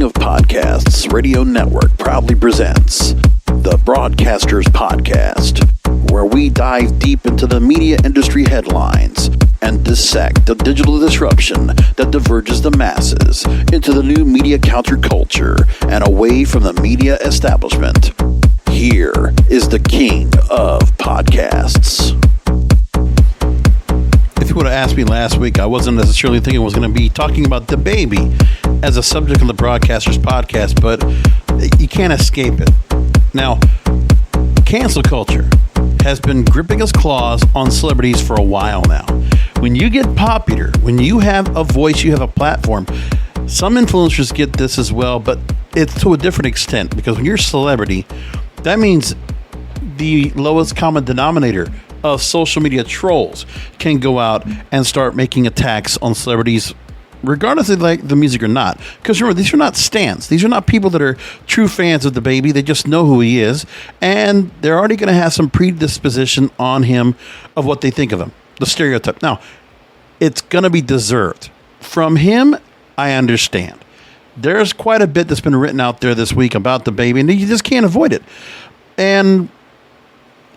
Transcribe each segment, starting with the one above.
of Podcasts Radio Network proudly presents the Broadcasters Podcast, where we dive deep into the media industry headlines and dissect the digital disruption that diverges the masses into the new media counterculture and away from the media establishment. Here is the king of podcasts. If you would have asked me last week, I wasn't necessarily thinking I was going to be talking about DaBaby as a subject of the Broadcasters Podcast, but you can't escape it. Now, cancel culture has been gripping its claws on celebrities for a while now. When you get popular, when you have a voice, you have a platform, some influencers get this as well, but it's to a different extent, because when you're a celebrity, that means the lowest common denominator of social media trolls can go out and start making attacks on celebrities, regardless if they like the music or not. Because remember, these are not stans. These are not people that are true fans of DaBaby. They just know who he is, and they're already going to have some predisposition on him of what they think of him, the stereotype. Now, it's going to be deserved. From him, I understand. There's quite a bit that's been written out there this week about DaBaby, and you just can't avoid it. And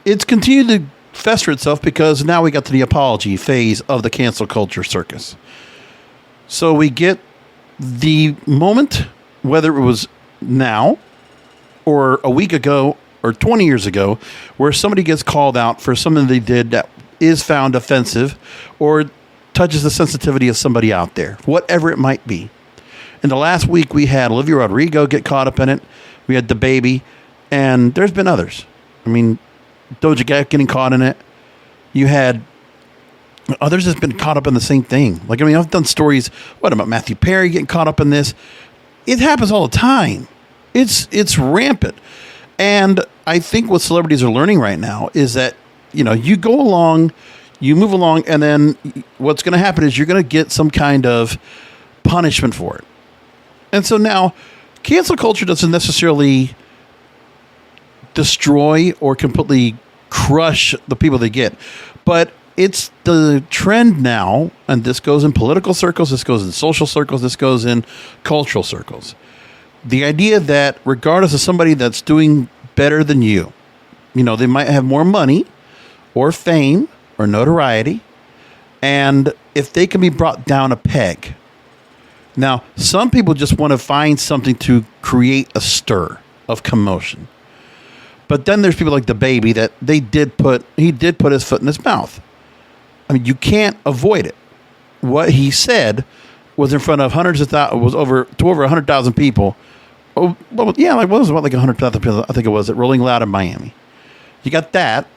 it's continued to fester itself because now we got to the apology phase of the cancel culture circus. So we get the moment, whether it was now or a week ago or 20 years ago, where somebody gets called out for something they did that is found offensive or touches the sensitivity of somebody out there, whatever it might be. In the last week, we had Olivia Rodrigo get caught up in it. We had DaBaby, and there's been others. I mean, Doja Cat getting caught in it. You had others that's been caught up in the same thing. Like, I mean, I've done stories. What about Matthew Perry getting caught up in this? It happens all the time. It's rampant. And I think what celebrities are learning right now is that, you know, you go along, you move along, and then what's going to happen is you're going to get some kind of punishment for it. And so now, cancel culture doesn't necessarily destroy or completely crush the people they get, but it's the trend now, and this goes in political circles, this goes in social circles, this goes in cultural circles. The idea that regardless of somebody that's doing better than you, you know, they might have more money or fame or notoriety, and if they can be brought down a peg. Now, some people just want to find something to create a stir of commotion. But then there's people like DaBaby that he did put his foot in his mouth. I mean, you can't avoid it. What he said was in front of hundreds of thousands, was over 100,000 people. Oh, well, yeah, like what was it, like 100,000 people? I think it was at Rolling Loud in Miami. You got that,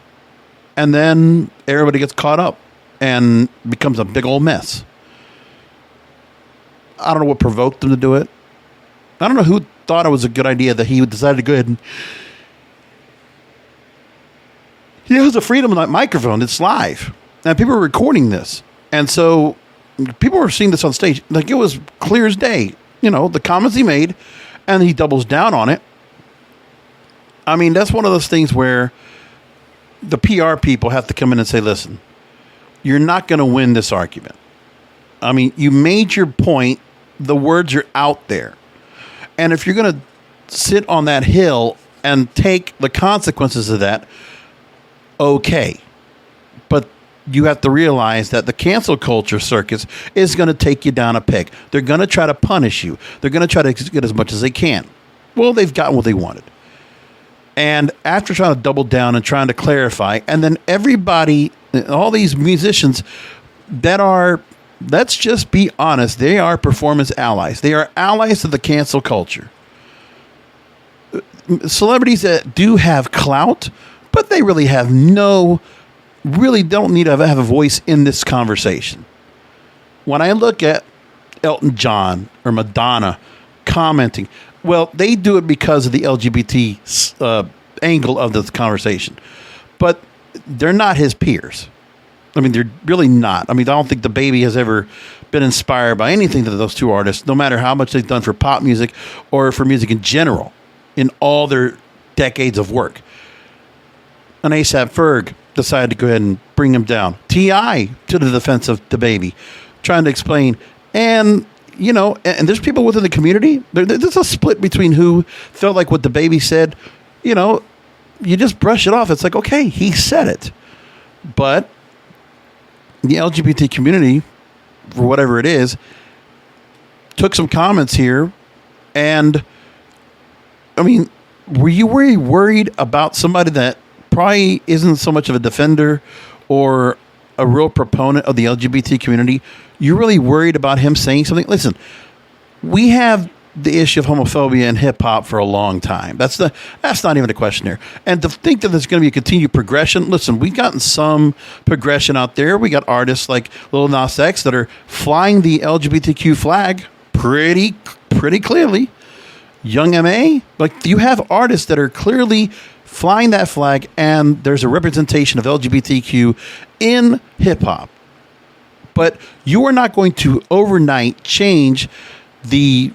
and then everybody gets caught up and becomes a big old mess. I don't know what provoked him to do it. I don't know who thought it was a good idea that he decided to go ahead and. He has a freedom of that microphone. It's live. And people are recording this. And so people were seeing this on stage. Like, it was clear as day. You know, the comments he made, and he doubles down on it. I mean, that's one of those things where the PR people have to come in and say, listen, you're not going to win this argument. I mean, you made your point. The words are out there. And if you're going to sit on that hill and take the consequences of that, okay. But you have to realize that the cancel culture circus is going to take you down a peg. They're going to try to punish you. They're going to try to get as much as they can. Well, they've gotten what they wanted. And after trying to double down and trying to clarify, and then everybody, all these musicians that are, let's just be honest, they are performance allies. They are allies to the cancel culture. Celebrities that do have clout, but they really don't need to have a voice in this conversation. When I look at Elton John or Madonna commenting, well, they do it because of the LGBT angle of the conversation. But they're not his peers. I mean, they're really not. I mean, I don't think DaBaby has ever been inspired by anything that those two artists, no matter how much they've done for pop music or for music in general, in all their decades of work. And A$AP Ferg decided to go ahead and bring him down. T.I. to the defense of DaBaby, trying to explain. And and there's people within the community. There's a split between who felt like what DaBaby said, you just brush it off. It's like, okay, he said it. But the LGBT community, for whatever it is, took some comments here. And, I mean, were you worried about somebody that probably isn't so much of a defender or a real proponent of the LGBT community? You're really worried about him saying something? Listen, we have the issue of homophobia in hip hop for a long time. That's not even a question here. And to think that there's going to be a continued progression. Listen, we've gotten some progression out there. We got artists like Lil Nas X that are flying the LGBTQ flag pretty clearly. Young M.A., like you have artists that are clearly flying that flag, and there's a representation of LGBTQ in hip hop. But you are not going to overnight change the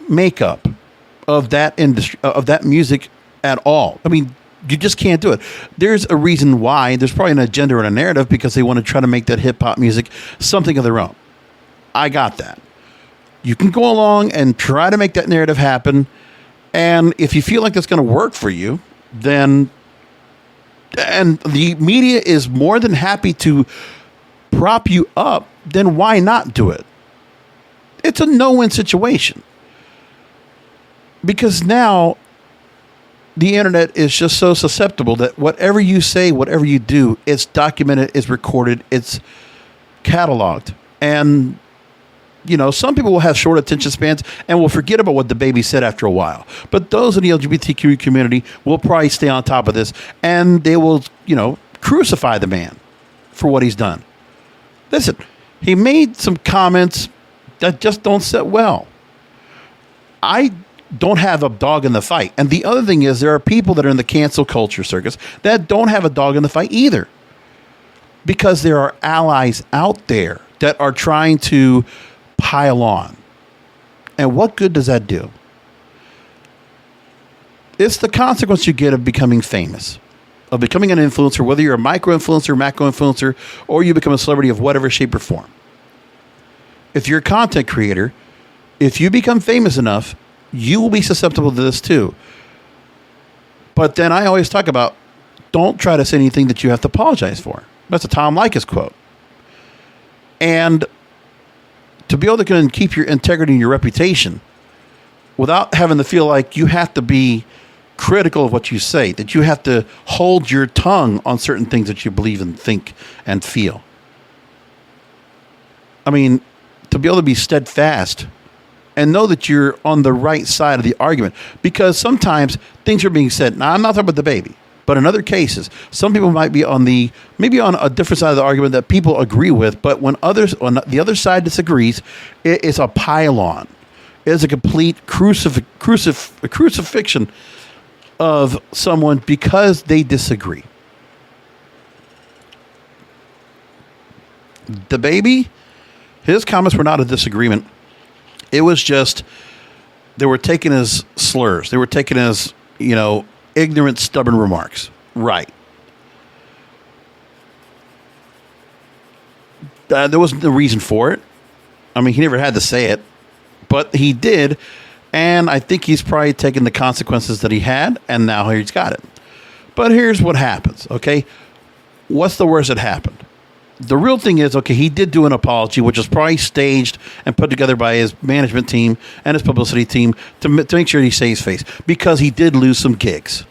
makeup of that industry, of that music at all. I mean, you just can't do it. There's a reason why. There's probably an agenda and a narrative because they want to try to make that hip hop music something of their own. I got that. You can go along and try to make that narrative happen. And if you feel like that's going to work for you, then, and the media is more than happy to prop you up, then why not do it? It's a no-win situation. Because now the internet is just so susceptible that whatever you say, whatever you do, it's documented, it's recorded, it's cataloged. And, some people will have short attention spans and will forget about what DaBaby said after a while. But those in the LGBTQ community will probably stay on top of this, and they will, crucify the man for what he's done. Listen, he made some comments that just don't sit well. I don't have a dog in the fight. And the other thing is there are people that are in the cancel culture circus that don't have a dog in the fight either. Because there are allies out there that are trying to pile on. And what good does that do? It's the consequence you get of becoming famous, of becoming an influencer, whether you're a micro-influencer, macro-influencer, or you become a celebrity of whatever shape or form. If you're a content creator, if you become famous enough, you will be susceptible to this too. But then I always talk about, don't try to say anything that you have to apologize for. That's a Tom Likas quote. And to be able to keep your integrity and your reputation without having to feel like you have to be critical of what you say, that you have to hold your tongue on certain things that you believe and think and feel. I mean, to be able to be steadfast and know that you're on the right side of the argument, because sometimes things are being said. Now, I'm not talking about DaBaby, but in other cases, some people might be on a different side of the argument that people agree with. But when others on the other side disagrees, it's a pile-on. It's a complete crucifixion of someone because they disagree. DaBaby, his comments were not a disagreement. It was just, they were taken as slurs. They were taken as, ignorant, stubborn remarks. Right. There wasn't a reason for it. I mean, he never had to say it, but he did. And I think he's probably taken the consequences that he had, and now he's got it. But here's what happens, okay? What's the worst that happened? The real thing is, okay, he did do an apology, which was probably staged and put together by his management team and his publicity team to make sure he saves face, because he did lose some gigs,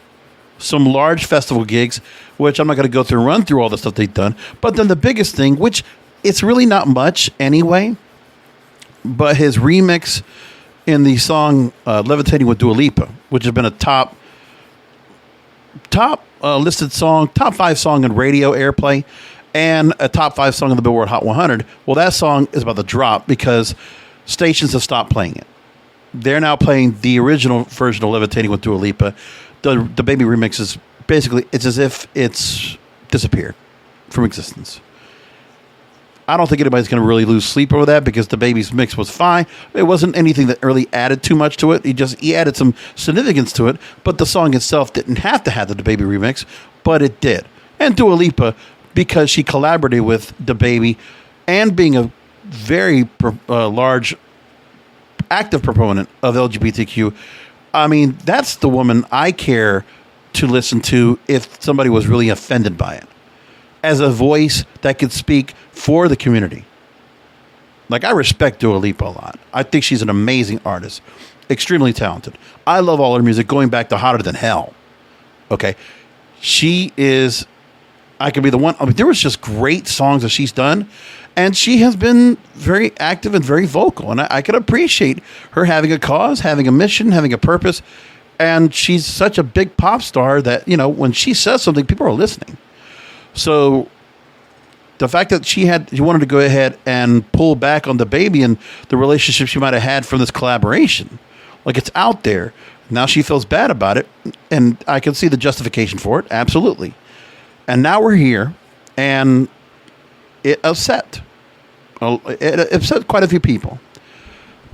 some large festival gigs, which I'm not going to go through and run through all the stuff they've done. But then the biggest thing, which it's really not much anyway, but his remix in the song Levitating with Dua Lipa, which has been a top listed song, top 5 song in radio airplay, and a top 5 song on the Billboard Hot 100. Well, that song is about to drop because stations have stopped playing it. They're now playing the original version of Levitating with Dua Lipa. The DaBaby remix is basically, it's as if it's disappeared from existence. I don't think anybody's going to really lose sleep over that because DaBaby's mix was fine. It wasn't anything that really added too much to it. He added some significance to it, but the song itself didn't have to have the DaBaby remix, but it did. And Dua Lipa, because she collaborated with DaBaby and being a very large active proponent of LGBTQ, I mean, that's the woman I care to listen to if somebody was really offended by it, as a voice that could speak for the community. Like, I respect Dua Lipa a lot. I think she's an amazing artist, extremely talented. I love all her music going back to Hotter Than Hell. Okay. She is, I could be the one. I mean, there was just great songs that she's done, and she has been very active and very vocal. And I could appreciate her having a cause, having a mission, having a purpose. And she's such a big pop star that, you know, when she says something, people are listening. So the fact that she wanted to go ahead and pull back on DaBaby and the relationship she might have had from this collaboration, like, it's out there. Now she feels bad about it, and I can see the justification for it, absolutely. And now we're here, and it upset quite a few people.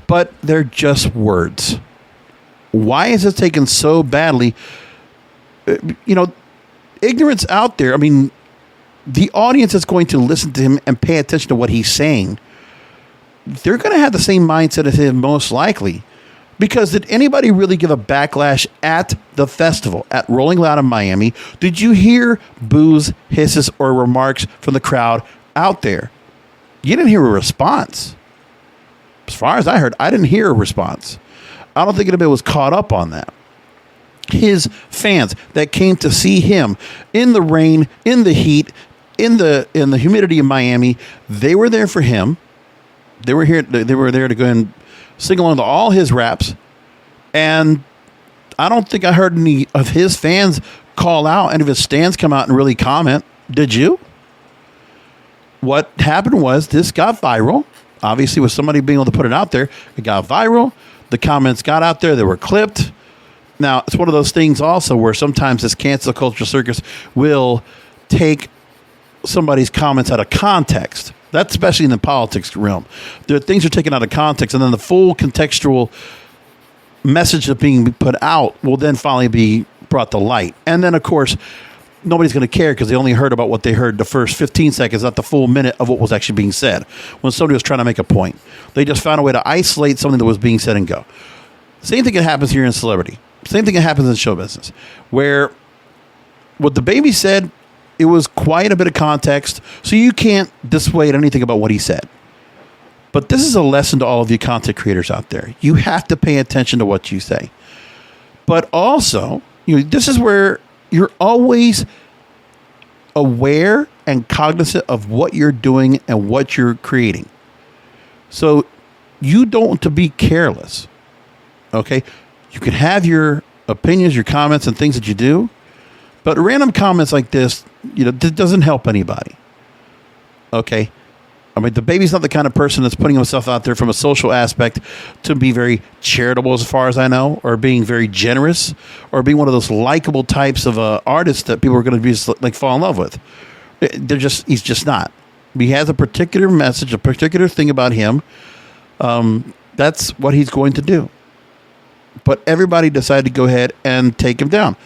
But they're just words. Why is it taken so badly? You know, ignorance out there. I mean, the audience is going to listen to him and pay attention to what he's saying. They're going to have the same mindset as him, most likely. Because did anybody really give a backlash at the festival, at Rolling Loud in Miami? Did you hear boos, hisses, or remarks from the crowd out there? You didn't hear a response. As far as I heard, I didn't hear a response. I don't think anybody was caught up on that. His fans that came to see him in the rain, in the heat, in the humidity in Miami, they were there for him. They were there to go and sing along to all his raps. And I don't think I heard any of his fans call out, any of his stands come out and really comment. Did you? What happened was this got viral. Obviously, with somebody being able to put it out there, it got viral. The comments got out there. They were clipped. Now, it's one of those things also where sometimes this cancel culture circus will take somebody's comments out of context. That's especially in the politics realm. Things are taken out of context, and then the full contextual message that's being put out will then finally be brought to light. And then, of course, nobody's going to care because they only heard about what they heard the first 15 seconds, not the full minute of what was actually being said when somebody was trying to make a point. They just found a way to isolate something that was being said and go. Same thing that happens here in celebrity. Same thing that happens in show business, where what DaBaby said, it was quite a bit of context, so you can't dissuade anything about what he said. But this is a lesson to all of you content creators out there. You have to pay attention to what you say. But also, this is where you're always aware and cognizant of what you're doing and what you're creating. So you don't want to be careless. Okay? You can have your opinions, your comments, and things that you do, but random comments like this, that doesn't help anybody. Okay? I mean, DaBaby's not the kind of person that's putting himself out there from a social aspect to be very charitable, as far as I know, or being very generous, or being one of those likable types of artists that people are going to be fall in love with. He's just not. He has a particular message, a particular thing about him. That's what he's going to do. But everybody decided to go ahead and take him down.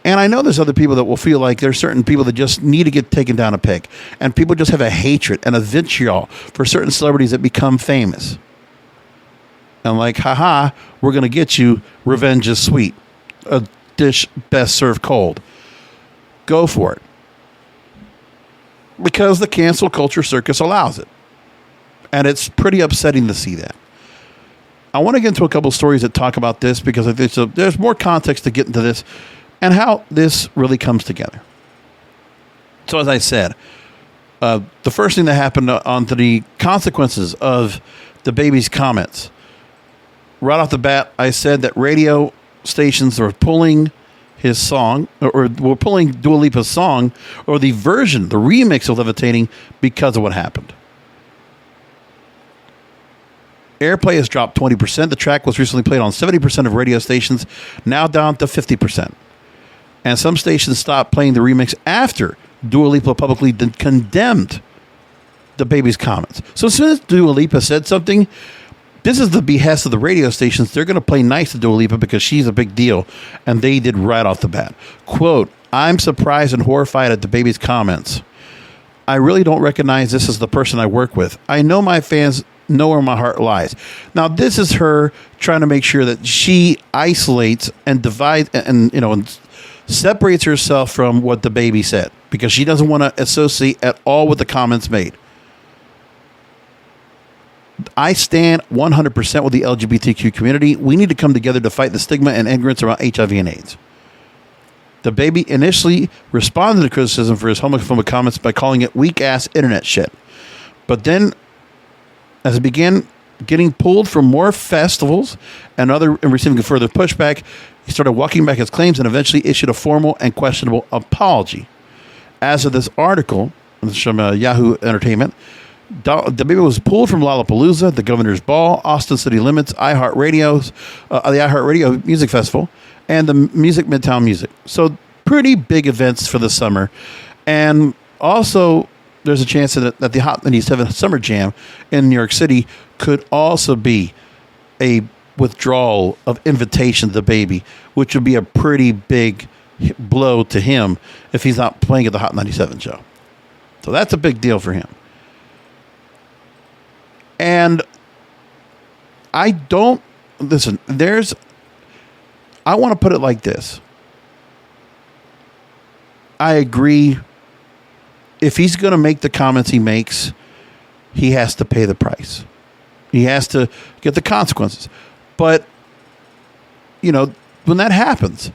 And I know there's other people that will feel like there's certain people that just need to get taken down a peg. And people just have a hatred and a vitriol for certain celebrities that become famous. And like, haha, we're going to get you. Revenge is sweet. A dish best served cold. Go for it. Because the cancel culture circus allows it. And it's pretty upsetting to see that. I want to get into a couple stories that talk about this because I think there's more context to get into this and how this really comes together. So as I said, the first thing that happened onto the consequences of DaBaby's comments. Right off the bat, I said that radio stations were pulling his song, or were pulling Dua Lipa's song, or the version, the remix of Levitating, because of what happened. Airplay has dropped 20%. The track was recently played on 70% of radio stations, now down to 50%. And some stations stopped playing the remix after Dua Lipa publicly condemned DaBaby's comments. So as soon as Dua Lipa said something, this is the behest of the radio stations. They're going to play nice to Dua Lipa because she's a big deal. And they did right off the bat. Quote, "I'm surprised and horrified at DaBaby's comments. I really don't recognize this as the person I work with. I know my fans know where my heart lies. Now, this is her trying to make sure that she isolates and divides and separates herself from what DaBaby said, because she doesn't want to associate at all with the comments made. I stand 100% with the LGBTQ community. We need to come together to fight the stigma and ignorance around HIV and AIDS. DaBaby initially responded to criticism for his homophobic comments by calling it weak-ass internet shit. But then, as it began getting pulled from more festivals and receiving further pushback, he started walking back his claims and eventually issued a formal and questionable apology. As of this article, this is from Yahoo Entertainment, DaBaby was pulled from Lollapalooza, the Governor's Ball, Austin City Limits, the iHeartRadio Music Festival, and the Music Midtown Music. So pretty big events for the summer. And also, there's a chance that the Hot 97 Summer Jam in New York City could also be a withdrawal of invitation to DaBaby, which would be a pretty big blow to him if he's not playing at the Hot 97 show. So that's a big deal for him. And I want to put it like this. I agree. If he's going to make the comments he makes, he has to pay the price. He has to get the consequences. But, when that happens,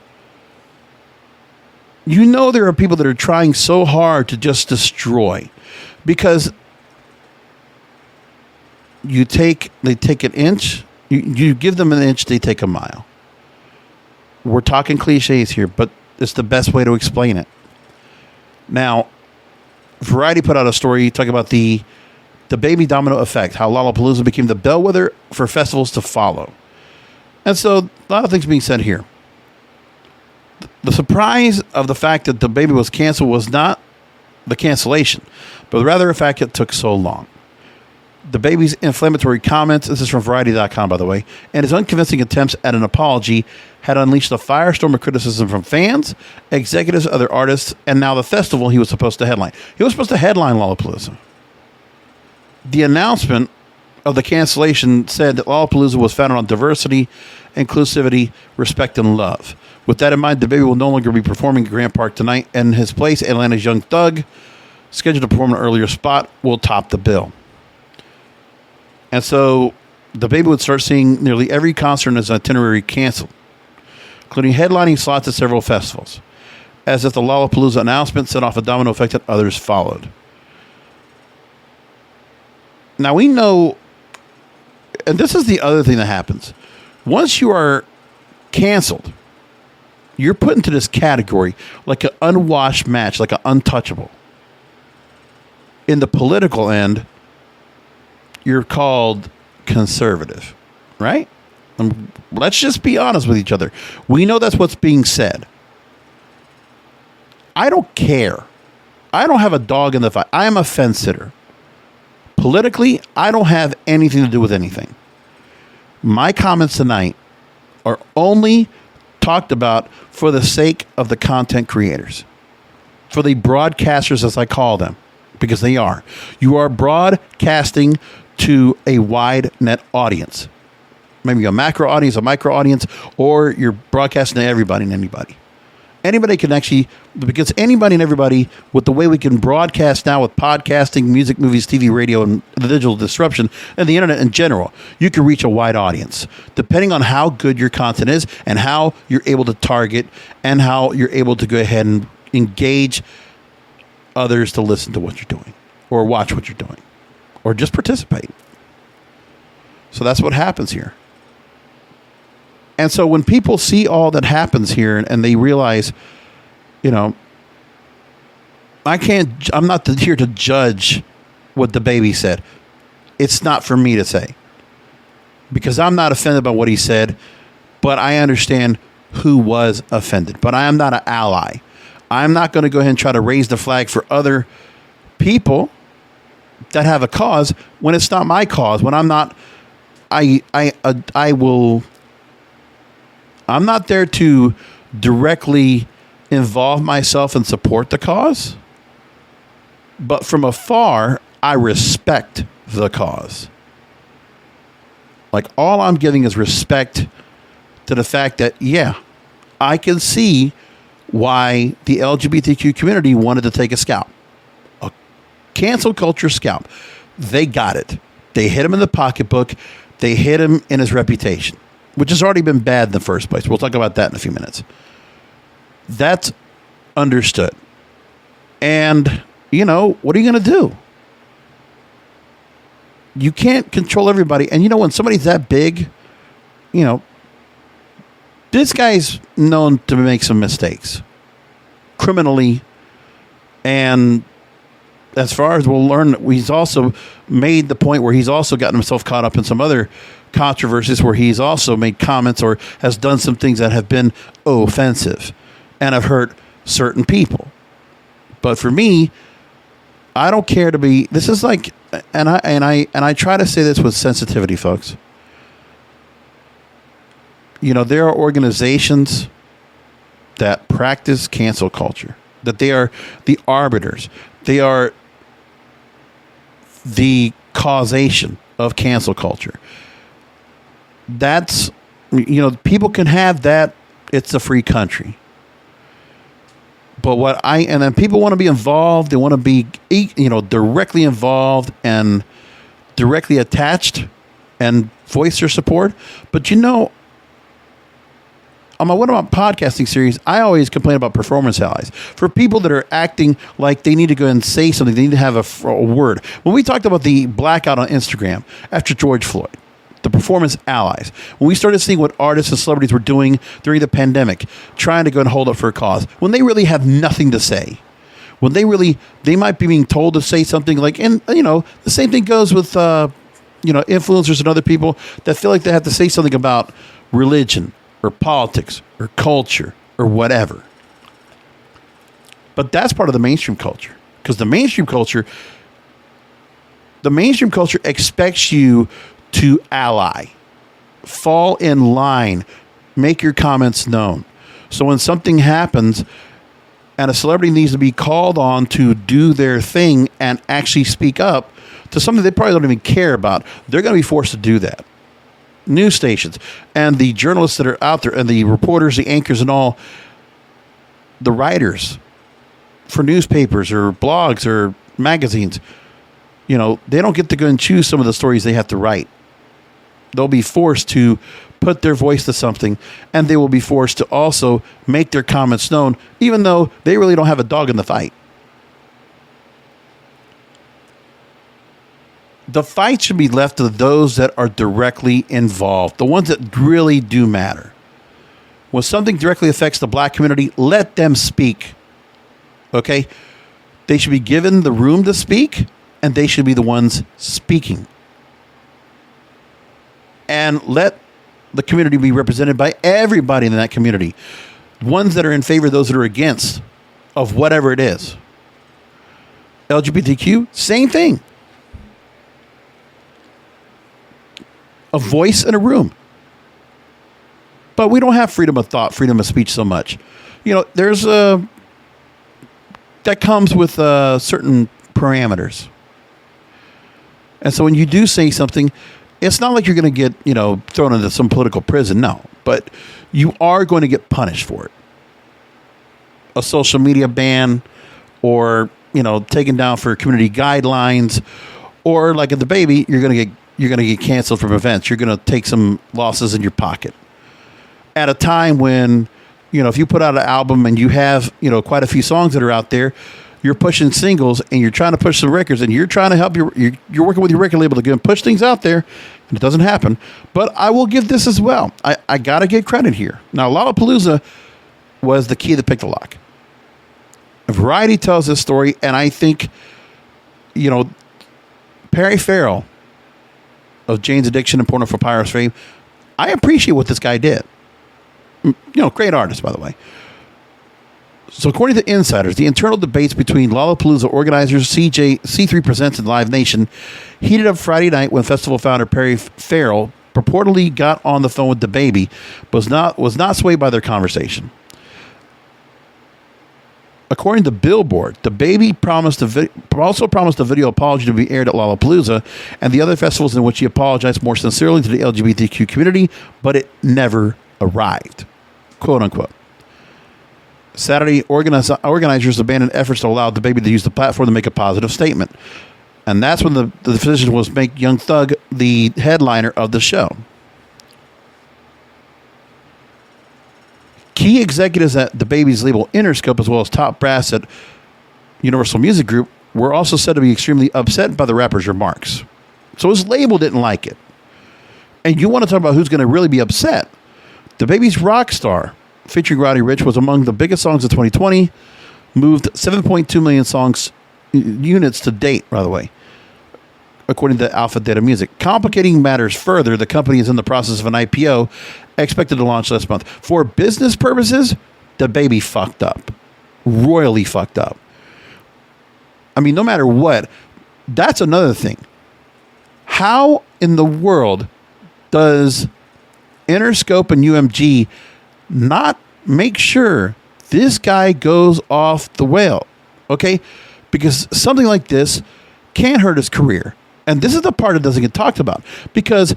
there are people that are trying so hard to just destroy, because they take an inch, you give them an inch, they take a mile. We're talking cliches here, but it's the best way to explain it. Now, Variety put out a story talking about the DaBaby domino effect, how Lollapalooza became the bellwether for festivals to follow. And so a lot of things being said here. The surprise of the fact that DaBaby was canceled was not the cancellation, but rather the fact it took so long. DaBaby's inflammatory comments, this is from Variety.com, by the way, and his unconvincing attempts at an apology had unleashed a firestorm of criticism from fans, executives, other artists, and now the festival he was supposed to headline. He was supposed to headline Lollapalooza. The announcement of the cancellation said that Lollapalooza was founded on diversity, inclusivity, respect, and love. With that in mind, DaBaby will no longer be performing at Grant Park tonight, and in his place, Atlanta's Young Thug, scheduled to perform an earlier spot, will top the bill. And so DaBaby would start seeing nearly every concert in his itinerary canceled, including headlining slots at several festivals, as if the Lollapalooza announcement set off a domino effect that others followed. Now we know, and this is the other thing that happens. Once you are canceled, you're put into this category like an unwashed match, like an untouchable. In the political end, you're called conservative, right? Let's just be honest with each other. We know that's what's being said. I don't care. I don't have a dog in the fight. I am a fence sitter. Politically, I don't have anything to do with anything. My comments tonight are only talked about for the sake of the content creators, for the broadcasters, as I call them, because they are. You are broadcasting to a wide net audience, maybe a macro audience, a micro audience, or you're broadcasting to everybody and anybody. Anybody can actually, because anybody and everybody, with the way we can broadcast now with podcasting, music, movies, TV, radio, and the digital disruption, and the internet in general, you can reach a wide audience, depending on how good your content is and how you're able to target and how you're able to go ahead and engage others to listen to what you're doing or watch what you're doing or just participate. So that's what happens here. And so when people see all that happens here and they realize, I'm not here to judge what DaBaby said. It's not for me to say, because I'm not offended by what he said, but I understand who was offended. But I am not an ally. I'm not going to go ahead and try to raise the flag for other people that have a cause when it's not my cause. When I'm not, I'm not there to directly involve myself and support the cause, but from afar, I respect the cause. Like, all I'm giving is respect to the fact that, yeah, I can see why the LGBTQ community wanted to take a scalp. A cancel culture scalp. They got it. They hit him in the pocketbook. They hit him in his reputation, which has already been bad in the first place. We'll talk about that in a few minutes. That's understood. And, you know, what are you going to do? You can't control everybody. And, you know, when somebody's that big, you know, this guy's known to make some mistakes criminally. And as far as we'll learn, he's also made the point where he's also gotten himself caught up in some other controversies where he's also made comments or has done some things that have been offensive and have hurt certain people. But for me, I don't care to be. This is like, and I try to say this with sensitivity, folks. You know, there are organizations that practice cancel culture, that they are the arbiters. They are the causation of cancel culture. That's, you know, people can have that. It's a free country. But and then people want to be involved. They want to be, you know, directly involved and directly attached and voice their support. But, you know, on one of my podcasting series, I always complain about performance allies. For people that are acting like they need to go and say something, they need to have a word. When we talked about the blackout on Instagram after George Floyd, the performance allies, when we started seeing what artists and celebrities were doing during the pandemic, trying to go and hold up for a cause, when they really have nothing to say, when they might be being told to say something like, and, you know, the same thing goes with, you know, influencers and other people that feel like they have to say something about religion or politics or culture or whatever. But that's part of the mainstream culture, because the mainstream culture expects you to ally, fall in line, make your comments known. So when something happens and a celebrity needs to be called on to do their thing and actually speak up to something they probably don't even care about, they're going to be forced to do that. News stations and the journalists that are out there and the reporters, the anchors and all, the writers for newspapers or blogs or magazines, you know, they don't get to go and choose some of the stories they have to write. They'll be forced to put their voice to something, and they will be forced to also make their comments known, even though they really don't have a dog in the fight. The fight should be left to those that are directly involved, the ones that really do matter. When something directly affects the black community, let them speak. Okay? They should be given the room to speak, and they should be the ones speaking. And let the community be represented by everybody in that community. Ones that are in favor, those that are against, of whatever it is. LGBTQ, same thing. A voice in a room. But we don't have freedom of thought, freedom of speech so much. You know, there's that comes with certain parameters. And so when you do say something, it's not like you're going to get, you know, thrown into some political prison. No, but you are going to get punished for it. A social media ban, or, you know, taken down for community guidelines, or like at DaBaby, you're going to get canceled from events. You're going to take some losses in your pocket. At a time when, you know, if you put out an album and you have, you know, quite a few songs that are out there, you're pushing singles and you're trying to push some records and you're trying to help you're working with your record label to go and push things out there, and it doesn't happen. But I will give this as well. I got to get credit here. Now, Lollapalooza was the key that picked the lock. Variety tells this story, and I think, you know, Perry Farrell of Jane's Addiction and Porno for Pyros fame, I appreciate what this guy did. You know, great artist, by the way. So according to insiders, the internal debates between Lollapalooza organizers C3 Presents and Live Nation heated up Friday night when festival founder Perry Farrell purportedly got on the phone with DaBaby, but was not swayed by their conversation. According to Billboard, DaBaby also promised a video apology to be aired at Lollapalooza and the other festivals in which he apologized more sincerely to the LGBTQ community, but it never arrived, quote unquote. Saturday, organizers abandoned efforts to allow DaBaby to use the platform to make a positive statement. And that's when the decision was to make Young Thug the headliner of the show. Key executives at DaBaby's label Interscope, as well as top brass at Universal Music Group, were also said to be extremely upset by the rapper's remarks. So his label didn't like it. And you want to talk about who's going to really be upset? DaBaby's Rockstar, featuring Roddy Ricch, was among the biggest songs of 2020, moved 7.2 million units to date, by the way, according to Alpha Data Music. Complicating matters further, the company is in the process of an IPO expected to launch this month. For business purposes, DaBaby fucked up. Royally fucked up. I mean, no matter what, that's another thing. How in the world does Interscope and UMG not make sure this guy goes off the whale? Okay? Because something like this can hurt his career. And this is the part that doesn't get talked about. Because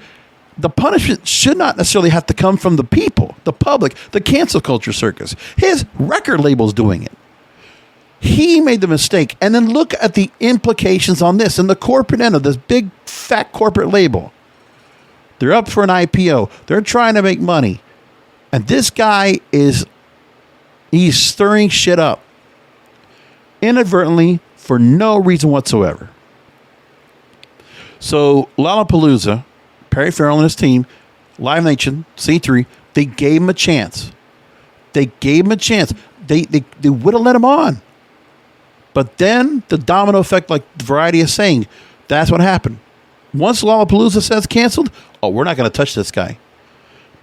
the punishment should not necessarily have to come from the people, the public, the cancel culture circus. His record label's doing it. He made the mistake. And then look at the implications on this and the corporate end of this big, fat corporate label. They're up for an IPO. They're trying to make money. And this guy he's stirring shit up inadvertently for no reason whatsoever. So Lollapalooza, Perry Farrell and his team, Live Nation, C3, they gave him a chance. They gave him a chance. They would have let him on. But then the domino effect, like Variety is saying, that's what happened. Once Lollapalooza says canceled, we're not going to touch this guy.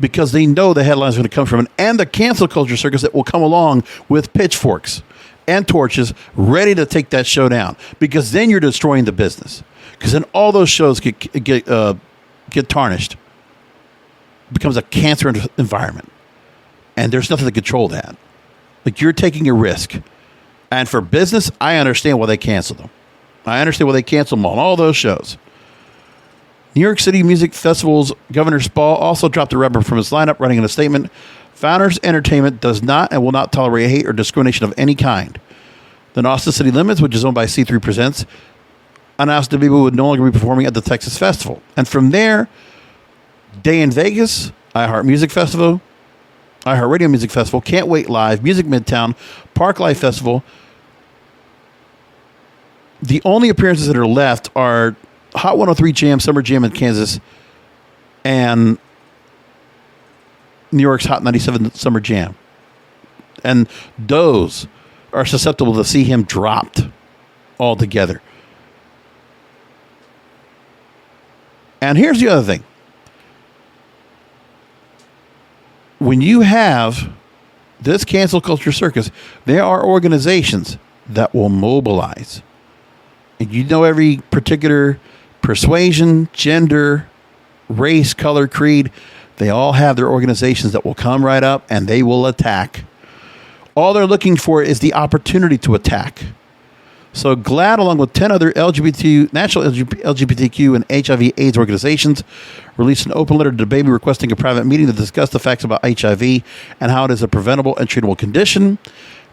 Because they know the headlines are going to come from it. And the cancel culture circus that will come along with pitchforks and torches ready to take that show down. Because then you're destroying the business. Because then all those shows get tarnished. It becomes a cancer environment. And there's nothing to control that. Like, you're taking a risk. And for business, I understand why they canceled them. I understand why they canceled them on all those shows. New York City Music Festival's Governor Spall also dropped a rubber from his lineup, writing in a statement, "Founders Entertainment does not and will not tolerate hate or discrimination of any kind. The Austin City Limits, which is owned by C3 Presents, announced DaBaby would no longer be performing at the Texas Festival. And from there, Day in Vegas, iHeart Music Festival, iHeart Radio Music Festival, Can't Wait Live, Music Midtown, Park Life Festival. The only appearances that are left are Hot 103 Jam, Summer Jam in Kansas, and New York's Hot 97 Summer Jam. And those are susceptible to see him dropped altogether. And here's the other thing. When you have this cancel culture circus, there are organizations that will mobilize. And you know, every particular persuasion, gender, race, color, creed, they all have their organizations that will come right up and they will attack. All they're looking for is the opportunity to attack. So GLAAD, along with 10 other national LGBTQ and HIV/AIDS organizations, released an open letter to DaBaby requesting a private meeting to discuss the facts about HIV and how it is a preventable and treatable condition,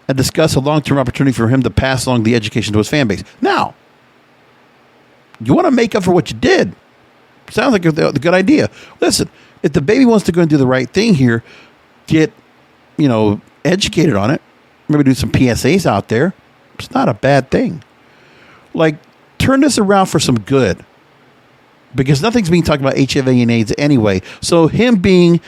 and discuss a long-term opportunity for him to pass along the education to his fan base. Now, you want to make up for what you did. Sounds like a good idea. Listen, if DaBaby wants to go and do the right thing here, get, educated on it, maybe do some PSAs out there, it's not a bad thing. Like, turn this around for some good. Because nothing's being talked about HIV and AIDS anyway. So him being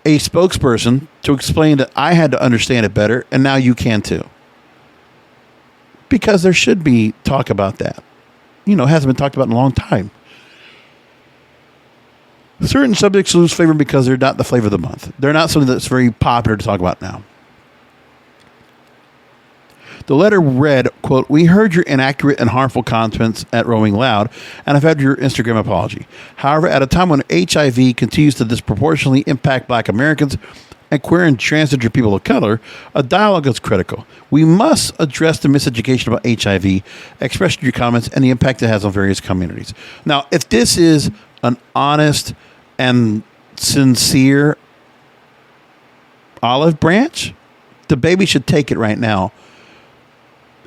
a spokesperson to explain that I had to understand it better, and now you can too. Because there should be talk about that. It hasn't been talked about in a long time. Certain subjects lose flavor because they're not the flavor of the month. They're not something that's very popular to talk about now. The letter read, quote, "We heard your inaccurate and harmful comments at Rolling Loud, and I've had your Instagram apology. However, at a time when HIV continues to disproportionately impact Black Americans, and queer and transgender people of color, a dialogue is critical. We must address the miseducation about HIV, express your comments, and the impact it has on various communities. Now, if this is an honest and sincere olive branch, DaBaby should take it right now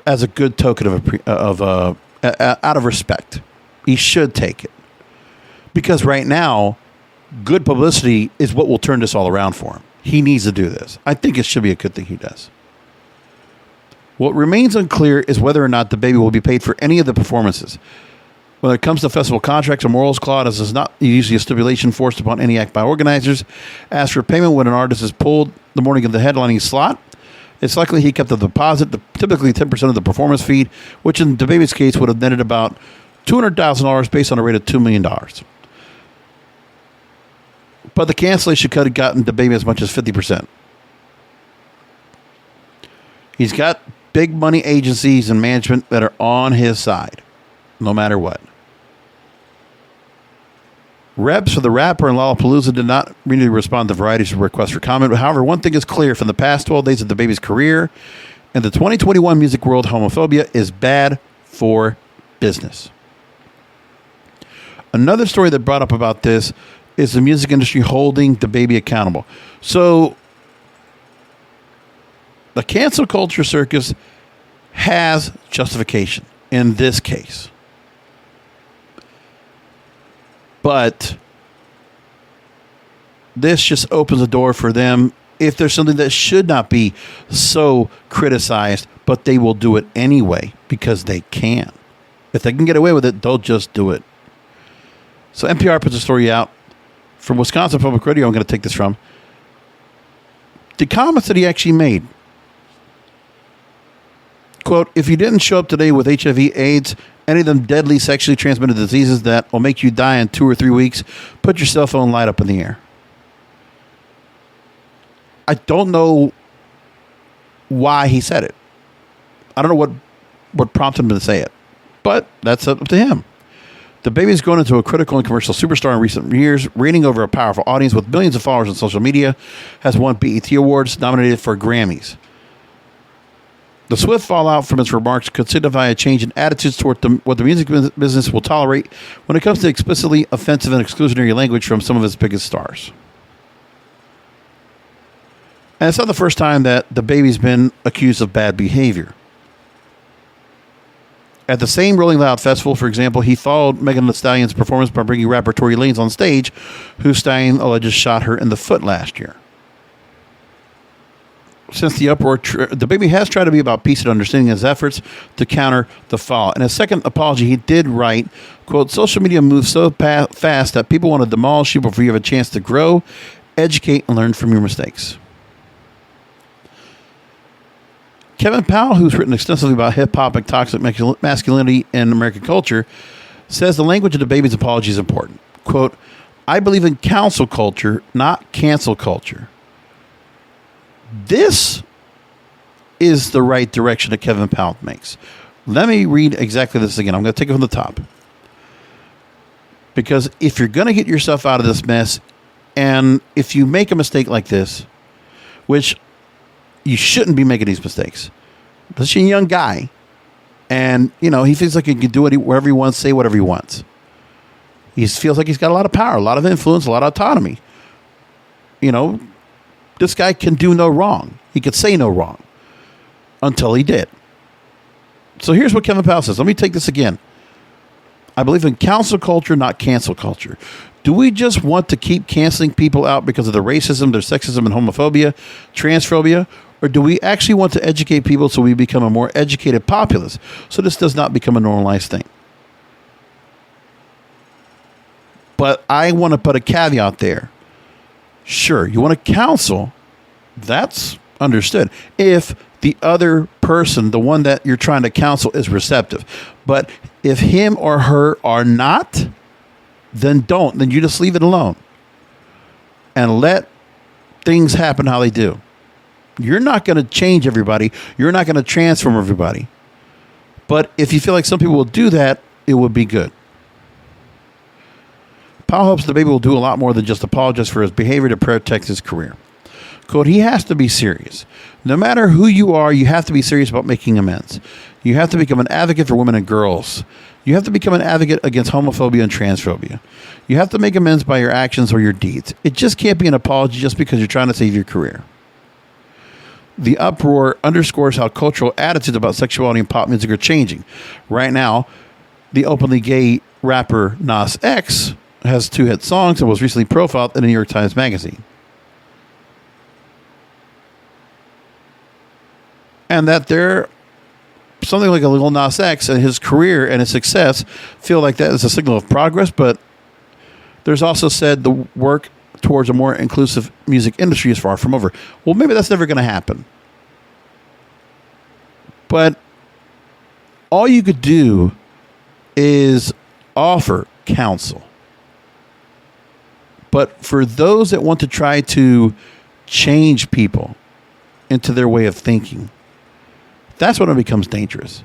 as a good token out of respect. He should take it. Because right now, good publicity is what will turn this all around for him. He needs to do this. I think it should be a good thing he does. What remains unclear is whether or not DaBaby will be paid for any of the performances. When it comes to festival contracts or morals clause, is not usually a stipulation forced upon any act by organizers. As for payment when an artist is pulled the morning of the headlining slot, it's likely he kept a deposit, typically 10% of the performance fee, which in DaBaby's case would have netted about $200,000 based on a rate of $2 million. But the cancellation could have gotten DaBaby as much as 50%. He's got big money agencies and management that are on his side, no matter what. Reps for the rapper and Lollapalooza did not really respond to varieties of requests for comment. However, one thing is clear from the past 12 days of DaBaby's career, in the 2021 music world, homophobia is bad for business. Another story that brought up about this is the music industry holding DaBaby accountable. So, the cancel culture circus has justification in this case. But this just opens the door for them if there's something that should not be so criticized, but they will do it anyway because they can. If they can get away with it, they'll just do it. So NPR puts a story out from Wisconsin Public Radio. I'm going to take this from the comments that he actually made. Quote, if you didn't show up today with HIV, AIDS, any of them deadly sexually transmitted diseases that will make you die in 2 or 3 weeks, put your cell phone light up in the air. I don't know why he said it. I don't know what prompted him to say it, but that's up to him. DaBaby has grown into a critical and commercial superstar in recent years, reigning over a powerful audience with millions of followers on social media, has won BET Awards, nominated for Grammys. The swift fallout from his remarks could signify a change in attitudes toward what the music business will tolerate when it comes to explicitly offensive and exclusionary language from some of its biggest stars. And it's not the first time that DaBaby's been accused of bad behavior. At the same Rolling Loud festival, for example, he followed Megan Thee Stallion's performance by bringing rapper Tory Lanez on stage, who Stallion allegedly shot her in the foot last year. Since the uproar, DaBaby has tried to be about peace and understanding his efforts to counter the fallout. In a second apology, he did write, quote, social media moves so fast that people want to demolish you before you have a chance to grow, educate, and learn from your mistakes. Kevin Powell, who's written extensively about hip-hop and toxic masculinity in American culture, says the language of DaBaby's apology is important. Quote, I believe in counsel culture, not cancel culture. This is the right direction that Kevin Powell makes. Let me read exactly this again. I'm going to take it from the top. Because if you're going to get yourself out of this mess, and if you make a mistake like this, which you shouldn't be making these mistakes. This is a young guy, and, you know, he feels like he can do it wherever he wants, say whatever he wants. He feels like he's got a lot of power, a lot of influence, a lot of autonomy. You know, this guy can do no wrong. He could say no wrong until he did. So here's what Kevin Powell says. Let me take this again. I believe in counsel culture, not cancel culture. Do we just want to keep canceling people out because of their racism, their sexism, and homophobia, transphobia? Or do we actually want to educate people so we become a more educated populace so this does not become a normalized thing? But I want to put a caveat there. Sure, you want to counsel, that's understood. If the other person, the one that you're trying to counsel, is receptive. But if him or her are not, then don't. Then you just leave it alone. And let things happen how they do. You're not going to change everybody. You're not going to transform everybody. But if you feel like some people will do that, it would be good. Powell hopes DaBaby will do a lot more than just apologize for his behavior to protect his career. quote, he has to be serious. No matter who you are, you have to be serious about making amends. You have to become an advocate for women and girls. You have to become an advocate against homophobia and transphobia. You have to make amends by your actions or your deeds. It just can't be an apology just because you're trying to save your career. The uproar underscores how cultural attitudes about sexuality and pop music are changing. Right now, the openly gay rapper Nas X has 2 hit songs and was recently profiled in the New York Times Magazine. And that they're something like a Lil Nas X and his career and his success feel like that is a signal of progress, but there's also said the work towards a more inclusive music industry is far from over. Well, maybe that's never going to happen. But all you could do is offer counsel. But for those that want to try to change people into their way of thinking, that's when it becomes dangerous.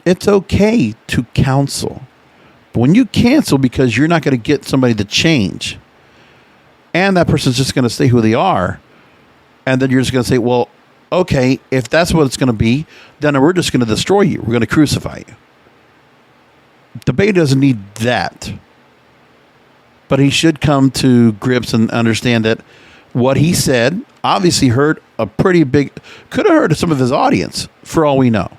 It's okay to counsel. But when you cancel because you're not going to get somebody to change, and that person's just going to stay who they are, and then you're just going to say, well, okay, if that's what it's going to be, then we're just going to destroy you. We're going to crucify you. DaBaby doesn't need that. But he should come to grips and understand that what he said obviously hurt a pretty big, could have hurt some of his audience, for all we know.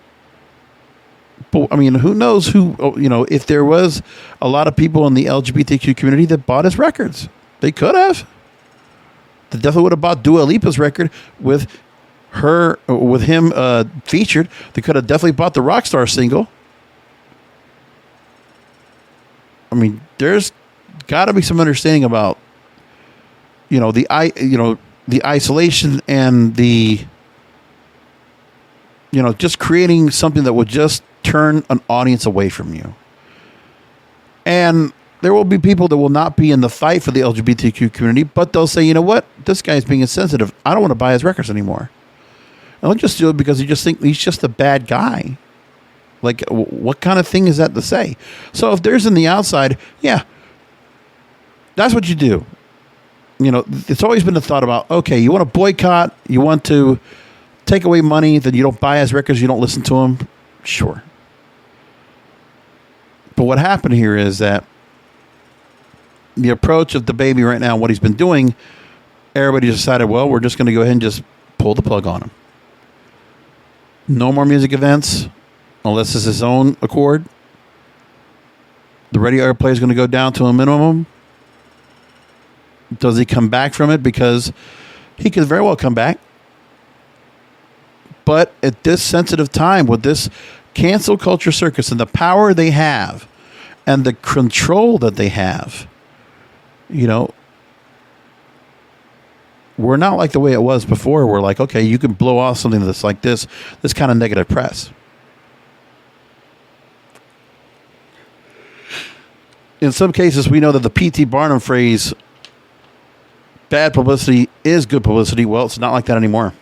But, I mean, who knows if there was a lot of people in the LGBTQ community that bought his records. They could have. They definitely would have bought Dua Lipa's record with him featured. They could have definitely bought the Rockstar single. I mean, there's got to be some understanding about, the isolation and the, just creating something that would just turn an audience away from you. And there will be people that will not be in the fight for the LGBTQ community, but they'll say, you know what? This guy's being insensitive. I don't want to buy his records anymore. And they'll just do it because you just think he's just a bad guy. Like, what kind of thing is that to say? So if there's in the outside, yeah, that's what you do. It's always been the thought about, okay, you want to boycott, you want to take away money, then you don't buy his records, you don't listen to him. Sure. But what happened here is that the approach of DaBaby right now, what he's been doing, everybody decided, well, we're just going to go ahead and just pull the plug on him. No more music events, unless it's his own accord. The radio airplay is going to go down to a minimum. Does he come back from it? Because he could very well come back. But at this sensitive time, with this cancel culture circus and the power they have and the control that they have, we're not like the way it was before. We're like, okay, you can blow off something that's like this kind of negative press. In some cases, we know that the P.T. Barnum phrase, bad publicity is good publicity. Well, it's not like that anymore.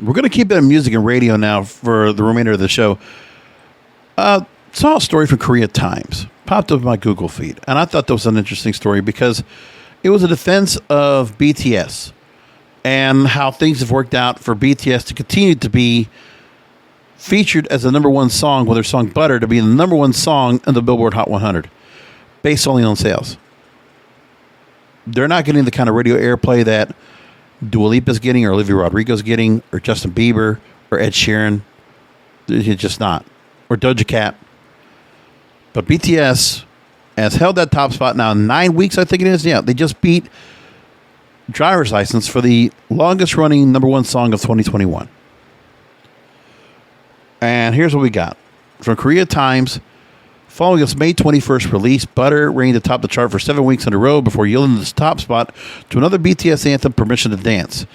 We're going to keep it in music and radio now for the remainder of the show. Saw a story from Korea Times. Popped up in my Google feed. And I thought that was an interesting story because it was a defense of BTS and how things have worked out for BTS to continue to be featured as the number one song, with their song Butter to be the number one song in the Billboard Hot 100, based only on sales. They're not getting the kind of radio airplay that Dua Lipa's getting, or Olivia Rodrigo's getting, or Justin Bieber, or Ed Sheeran. It's just not. Or Doja Cat. But BTS has held that top spot now 9 weeks, I think it is. Yeah, they just beat Driver's License for the longest running number one song of 2021. And here's what we got. From Korea Times, following its May 21st release, Butter reigned atop the chart for 7 weeks in a row before yielding this top spot to another BTS anthem, Permission to Dance.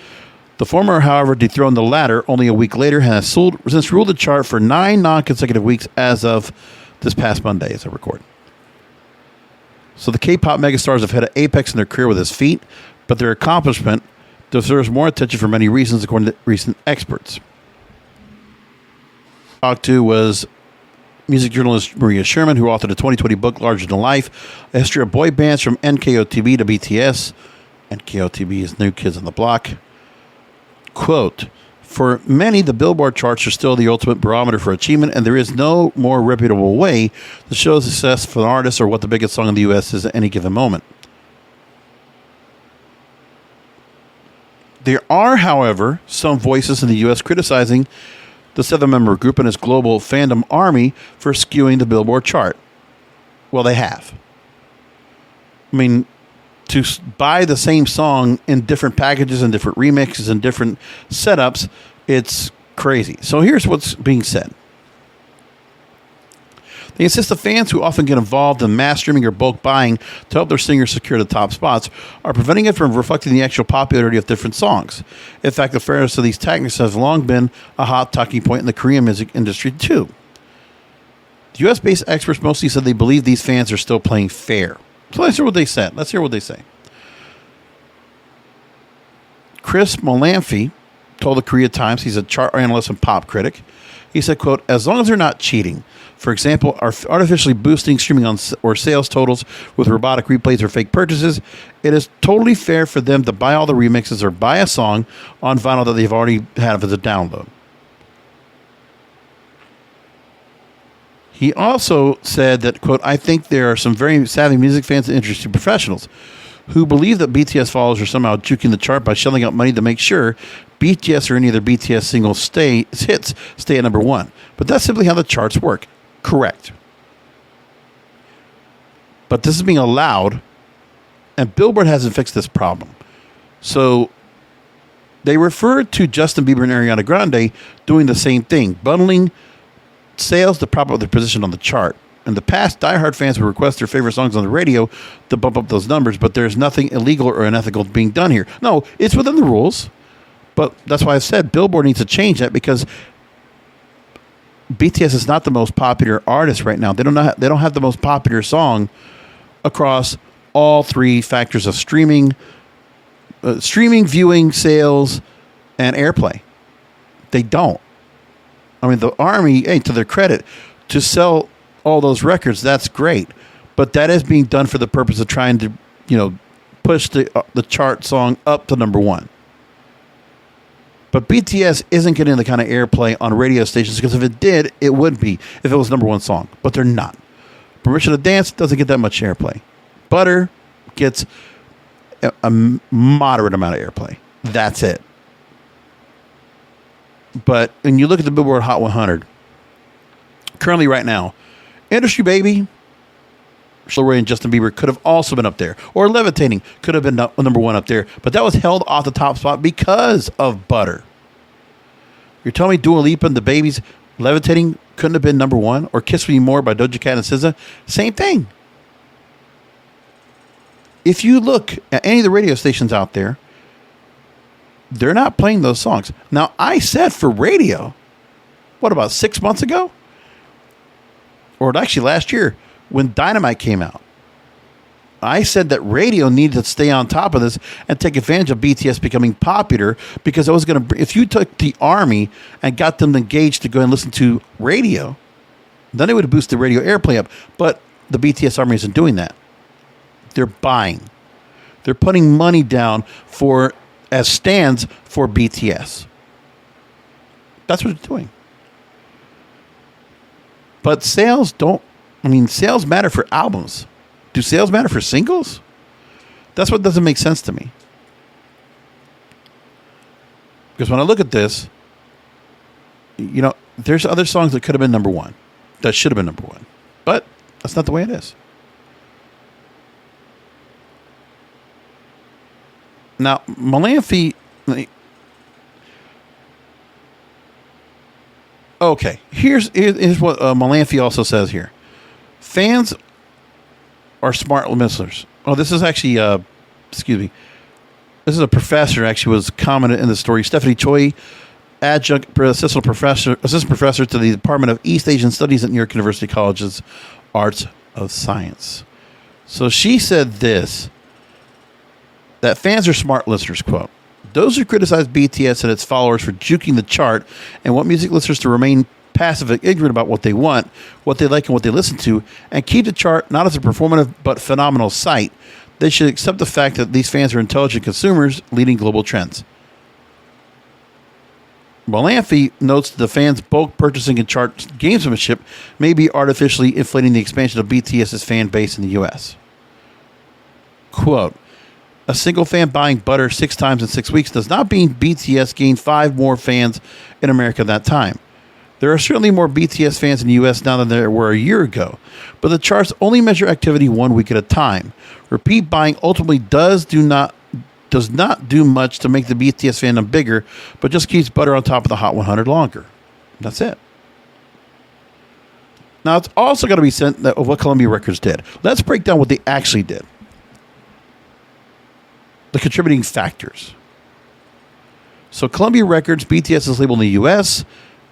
The former, however, dethroned the latter only a week later and has since ruled the chart for 9 non-consecutive weeks as of this past Monday, as I record. So the K-pop megastars have hit an apex in their career with his feat, but their accomplishment deserves more attention for many reasons, according to recent experts. Talked to was music journalist Maria Sherman, who authored a 2020 book, Larger Than Life, a history of boy bands from NKOTB to BTS. NKOTB is New Kids on the Block. Quote, for many, the Billboard charts are still the ultimate barometer for achievement, and there is no more reputable way to show success for an artist or what the biggest song in the U.S. is at any given moment. There are, however, some voices in the U.S. criticizing the 7-member group and its global fandom ARMY for skewing the Billboard chart. Well, they have. I mean, to buy the same song in different packages and different remixes and different setups, it's crazy. So here's what's being said. They insist the fans who often get involved in mass streaming or bulk buying to help their singers secure the top spots are preventing it from reflecting the actual popularity of different songs. In fact, the fairness of these tactics has long been a hot talking point in the Korean music industry, too. The US-based experts mostly said they believe these fans are still playing fair. So let's hear what they said. Let's hear what they say. Chris Molanphy told the Korea Times, he's a chart analyst and pop critic, he said, quote, as long as they're not cheating, for example, are artificially boosting streaming on or sales totals with robotic replays or fake purchases, it is totally fair for them to buy all the remixes or buy a song on vinyl that they've already had as a download. He also said that, quote, I think there are some very savvy music fans and interested professionals who believe that BTS followers are somehow juking the chart by shelling out money to make sure BTS or any other BTS single hits stay at number one. But that's simply how the charts work. Correct. But this is being allowed, and Billboard hasn't fixed this problem. So they refer to Justin Bieber and Ariana Grande doing the same thing, bundling sales to prop up their position on the chart. In the past, diehard fans would request their favorite songs on the radio to bump up those numbers, but there's nothing illegal or unethical being done here. No, it's within the rules, but that's why I said Billboard needs to change that, because BTS is not the most popular artist right now. They don't have the most popular song across all three factors of streaming, viewing, sales, and airplay. They don't. I mean, the ARMY, hey, to their credit, to sell all those records, that's great. But that is being done for the purpose of trying to, push the chart song up to number one. But BTS isn't getting the kind of airplay on radio stations, because if it did, it would be if it was number one song. But they're not. Permission to Dance doesn't get that much airplay. Butter gets a moderate amount of airplay. That's it. But when you look at the Billboard Hot 100, currently right now, Industry Baby, Ray and Justin Bieber could have also been up there. Or Levitating could have been number one up there. But that was held off the top spot because of Butter. You're telling me Dua Lipa and DaBaby's Levitating couldn't have been number one? Or Kiss Me More by Doja Cat and SZA? Same thing. If you look at any of the radio stations out there, they're not playing those songs. Now, I said for radio, what, about 6 months ago? Or actually last year, when Dynamite came out, I said that radio needed to stay on top of this and take advantage of BTS becoming popular, because I was going to, if you took the ARMY and got them engaged to go and listen to radio, then it would boost the radio airplay up. But the BTS ARMY isn't doing that. They're buying. They're putting money down as stands for BTS. That's what it's doing. But sales matter for albums. Do sales matter for singles? That's what doesn't make sense to me. Because when I look at this, there's other songs that could have been number one, that should have been number one. But that's not the way it is. Now, Molanphy... Okay, here's what Molanphy also says here. Fans are smart listeners. Oh, this is actually, excuse me. This is a professor, actually, was commented in the story. Stephanie Choi, adjunct assistant professor to the Department of East Asian Studies at New York University College's Arts of Science. So she said this, that fans are smart listeners, quote. Those who criticize BTS and its followers for juking the chart and want music listeners to remain passive and ignorant about what they want, what they like, and what they listen to, and keep the chart not as a performative but phenomenal sight. They should accept the fact that these fans are intelligent consumers leading global trends. Malamphy notes the fans' bulk purchasing and chart gamesmanship may be artificially inflating the expansion of BTS's fan base in the U.S. Quote, a single fan buying Butter 6 times in 6 weeks does not mean BTS gained 5 more fans in America at that time. There are certainly more BTS fans in the U.S. now than there were a year ago, but the charts only measure activity 1 week at a time. Repeat buying ultimately does not do much to make the BTS fandom bigger, but just keeps Butter on top of the Hot 100 longer. That's it. Now, it's also got to be sent of what Columbia Records did. Let's break down what they actually did. The contributing factors. So, Columbia Records, BTS's label in the U.S.,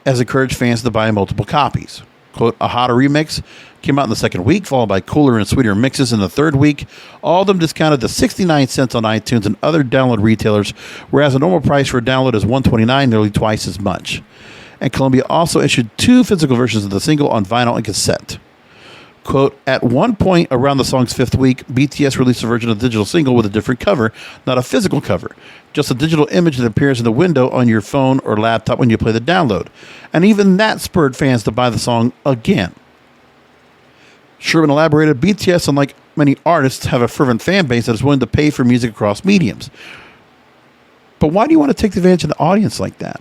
has encouraged fans to buy multiple copies. Quote, a hotter remix came out in the second week, followed by cooler and sweeter mixes in the third week. All of them discounted to 69 cents on iTunes and other download retailers, whereas the normal price for a download is $129, nearly twice as much. And Columbia also issued 2 physical versions of the single on vinyl and cassette. Quote, at one point around the song's 5th week, BTS released a version of the digital single with a different cover, not a physical cover, just a digital image that appears in the window on your phone or laptop when you play the download. And even that spurred fans to buy the song again. Sherman elaborated, BTS, unlike many artists, have a fervent fan base that is willing to pay for music across mediums. But why do you want to take advantage of the audience like that?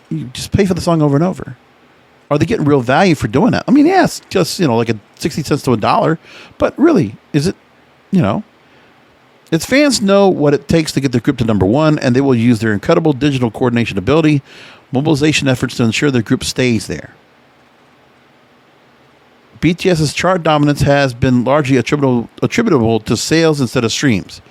You just pay for the song over and over. Are they getting real value for doing that? I mean, yes, just, like a 60 cents to $1. But really, is it, its fans know what it takes to get their group to number 1, and they will use their incredible digital coordination ability, mobilization efforts to ensure their group stays there. BTS's chart dominance has been largely attributable to sales instead of streams.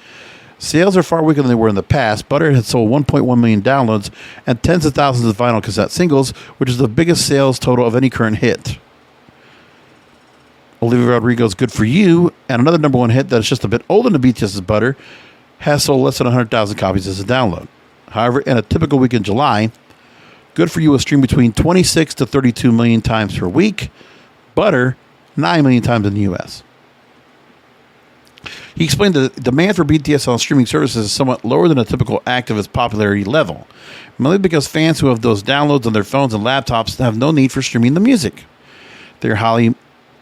Sales are far weaker than they were in the past. Butter had sold 1.1 million downloads and tens of thousands of vinyl cassette singles, which is the biggest sales total of any current hit. Olivia Rodrigo's Good For You, and another number 1 hit that is just a bit older than BTS's Butter, has sold less than 100,000 copies as a download. However, in a typical week in July, Good For You was streamed between 26 to 32 million times per week. Butter, 9 million times in the U.S. He explained that the demand for BTS on streaming services is somewhat lower than a typical act of its popularity level, mainly because fans who have those downloads on their phones and laptops have no need for streaming the music. They're highly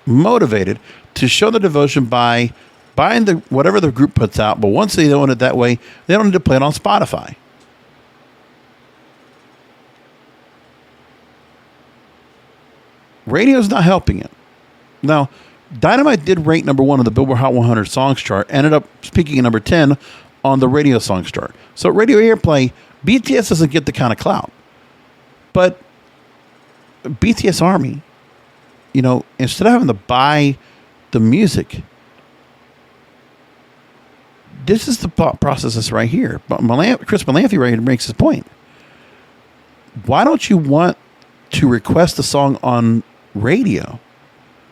motivated to show their devotion by buying whatever the group puts out, but once they own it that way, they don't need to play it on Spotify. Radio's not helping it. Now, Dynamite did rank number 1 on the Billboard Hot 100 Songs chart, ended up peaking at number 10 on the radio songs chart. So radio airplay, BTS doesn't get the kind of clout. But BTS ARMY, instead of having to buy the music, this is the process that's right here. But Chris Malamphy right here makes his point. Why don't you want to request a song on radio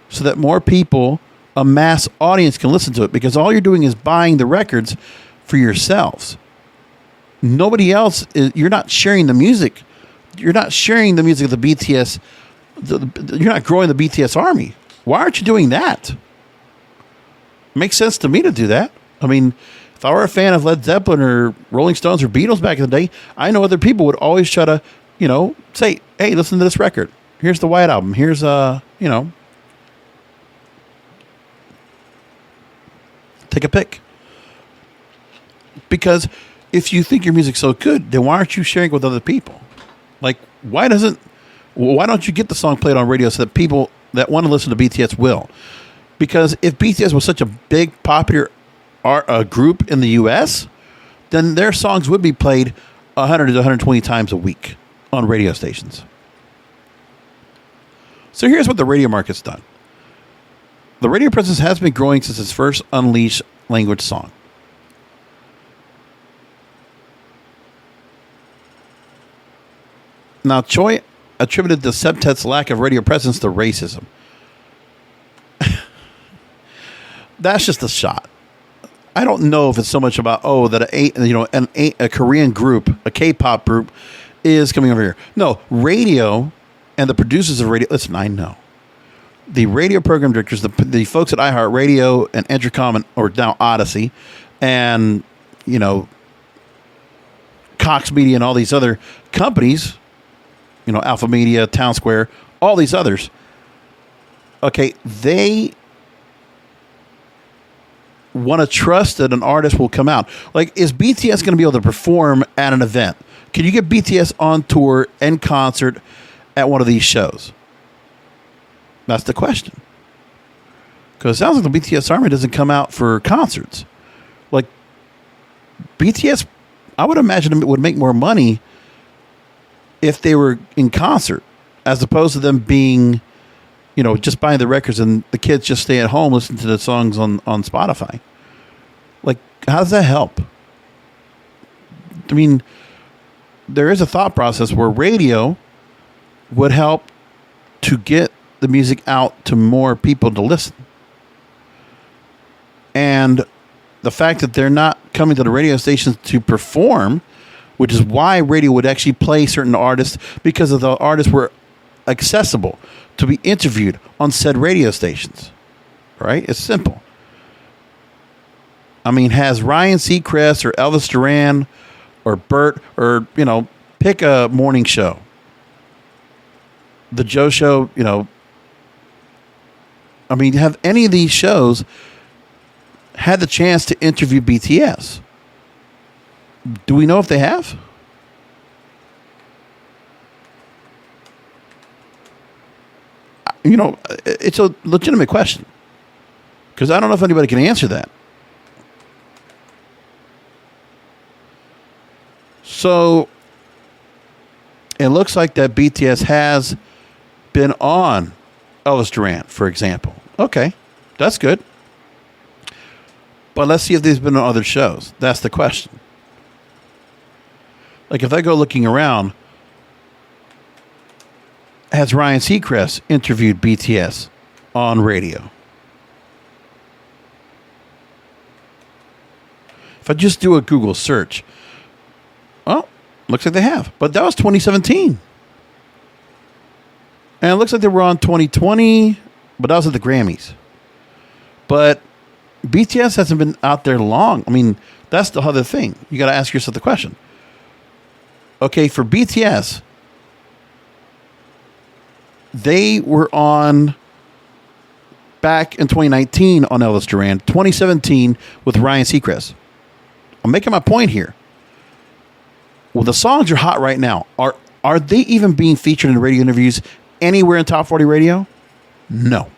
so that more people, a mass audience, can listen to it? Because all you're doing is buying the records for yourselves. Nobody else you're not sharing the music. You're not sharing the music of the BTS. You're not growing the BTS ARMY. Why aren't you doing that? It makes sense to me to do that. I mean, if I were a fan of Led Zeppelin or Rolling Stones or Beatles back in the day, I know other people would always try to, say, hey, listen to this record. Here's the White Album. Here's, take a pick. Because if you think your music's so good, then why aren't you sharing it with other people? Like, why don't you get the song played on radio so that people that want to listen to BTS will? Because if BTS was such a big, popular group in the U.S., then their songs would be played 100 to 120 times a week on radio stations. So here's what the radio market's done. The radio presence has been growing since its first Unleashed language song. Now, Choi attributed the septet's lack of radio presence to racism. That's just a shot. I don't know if it's so much about, that a Korean group, a K-pop group, is coming over here. No, radio and the producers of radio. Listen, I know. The radio program directors, the folks at iHeartRadio and Entercom, or now Odyssey, and, Cox Media and all these other companies, Alpha Media, Town Square, all these others. Okay, they want to trust that an artist will come out. Like, is BTS going to be able to perform at an event? Can you get BTS on tour and concert at one of these shows? That's the question. Because it sounds like the BTS Army doesn't come out for concerts. Like, BTS, I would imagine it would make more money if they were in concert, as opposed to them being, just buying the records and the kids just stay at home listening to the songs on Spotify. Like, how does that help? I mean, there is a thought process where radio would help to get the music out to more people to listen. And the fact that they're not coming to the radio stations to perform, which is why radio would actually play certain artists, because of the artists were accessible to be interviewed on said radio stations. Right? It's simple. I mean, has Ryan Seacrest or Elvis Duran or Bert, or, pick a morning show. The Joe Show, have any of these shows had the chance to interview BTS? Do we know if they have? It's a legitimate question, because I don't know if anybody can answer that. So it looks like that BTS has been on Elvis Duran, for example. Okay, that's good. But let's see if they've been on other shows. That's the question. Like, if I go looking around, has Ryan Seacrest interviewed BTS on radio? If I just do a Google search, well, looks like they have. But that was 2017. And it looks like they were on 2020, but that was at the Grammys. But BTS hasn't been out there long. I mean, that's the other thing. You got to ask yourself the question. Okay, for BTS, they were on back in 2019 on Elvis Duran, 2017 with Ryan Seacrest. I'm making my point here. Well, the songs are hot right now. Are they even being featured in radio interviews anywhere in Top 40 radio? No.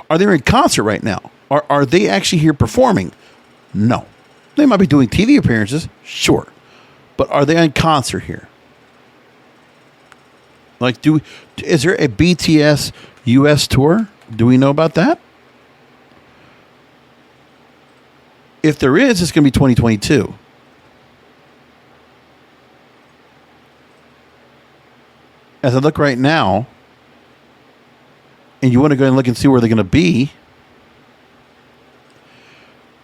Are they in concert right now? Are they actually here performing? No. They might be doing TV appearances, sure. But are they in concert here? Like, is there a BTS US tour? Do we know about that? If there is, it's going to be 2022. As I look right now, and you want to go and look and see where they're going to be,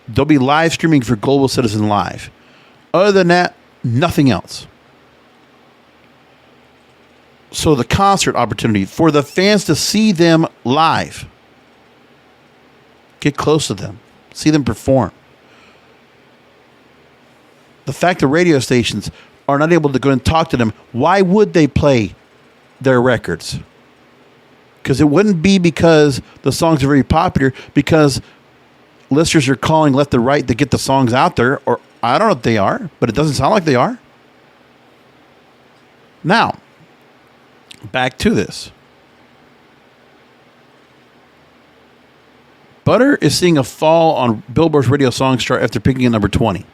they'll be live streaming for Global Citizen Live. Other than that, nothing else. So the concert opportunity for the fans to see them live, get close to them, see them perform. The fact that radio stations are not able to go and talk to them, why would they play their records? Because it wouldn't be because the songs are very popular, because listeners are calling left and right to get the songs out there, or I don't know if they are, but it doesn't sound like they are. Now, back to this. Butter is seeing a fall on Billboard's radio songs chart after peaking at number 20.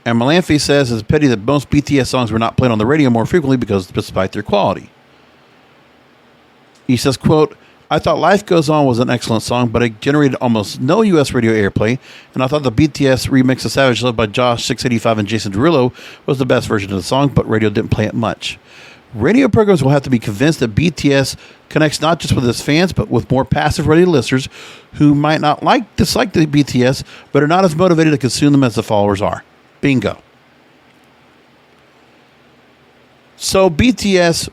And Malafi says it's a pity that most BTS songs were not played on the radio more frequently because despite their quality. He says, quote, I thought Life Goes On was an excellent song, but it generated almost no U.S. radio airplay, and I thought the BTS remix of Savage Love by Josh 685 and Jason Derulo was the best version of the song, but radio didn't play it much. Radio programs will have to be convinced that BTS connects not just with its fans, but with more passive radio listeners who might not dislike the BTS, but are not as motivated to consume them as the followers are. Bingo. So BTS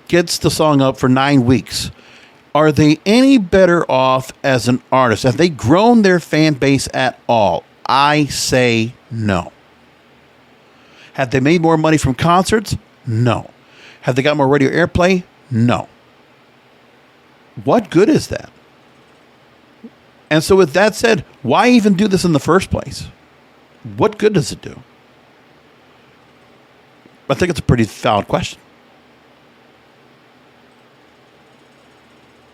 gets the song up for 9 weeks. Are they any better off as an artist? Have they grown their fan base at all? I say no. Have they made more money from concerts? No. Have they got more radio airplay? No. What good is that? And so with that said, why even do this in the first place? What good does it do? I think it's a pretty valid question.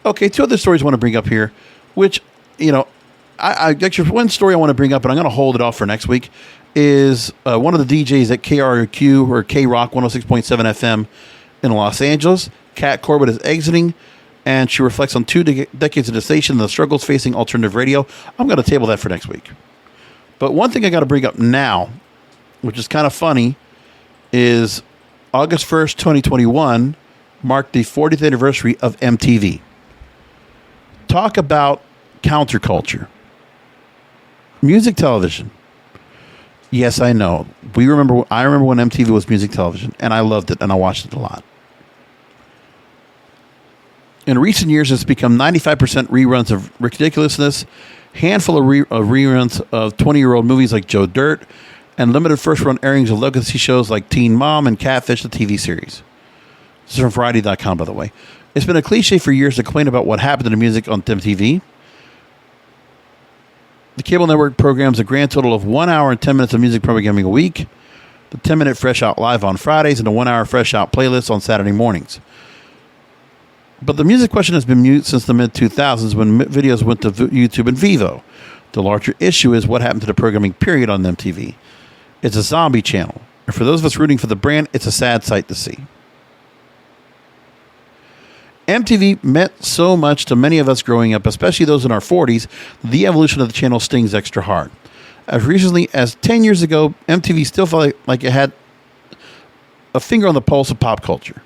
Okay, 2 other stories I want to bring up here, which, I actually one story I want to bring up, and I'm going to hold it off for next week, is one of the DJs at KRQ or K-Rock 106.7 FM in Los Angeles. Kat Corbett is exiting, and she reflects on 2 decades of the station and the struggles facing alternative radio. I'm going to table that for next week. But one thing I got to bring up now, which is kind of funny, is August 1st, 2021 marked the 40th anniversary of MTV. Talk about counterculture. Music television. Yes, I know. I remember when MTV was music television, and I loved it, and I watched it a lot. In recent years, it's become 95% reruns of ridiculousness, handful of reruns of 20-year-old movies like Joe Dirt, and limited first-run airings of legacy shows like Teen Mom and Catfish, the TV series. This is from Variety.com, by the way. It's been a cliche for years to complain about what happened to the music on MTV. The cable network programs a grand total of 1 hour and 10 minutes of music programming a week, the 10-minute Fresh Out Live on Fridays, and a 1 hour Fresh Out playlist on Saturday mornings. But the music question has been mute since the mid-2000s when videos went to YouTube and Vivo. The larger issue is what happened to the programming period on MTV. It's a zombie channel. And for those of us rooting for the brand, it's a sad sight to see. MTV meant so much to many of us growing up, especially those in our 40s, the evolution of the channel stings extra hard. As recently as 10 years ago, MTV still felt like it had a finger on the pulse of pop culture.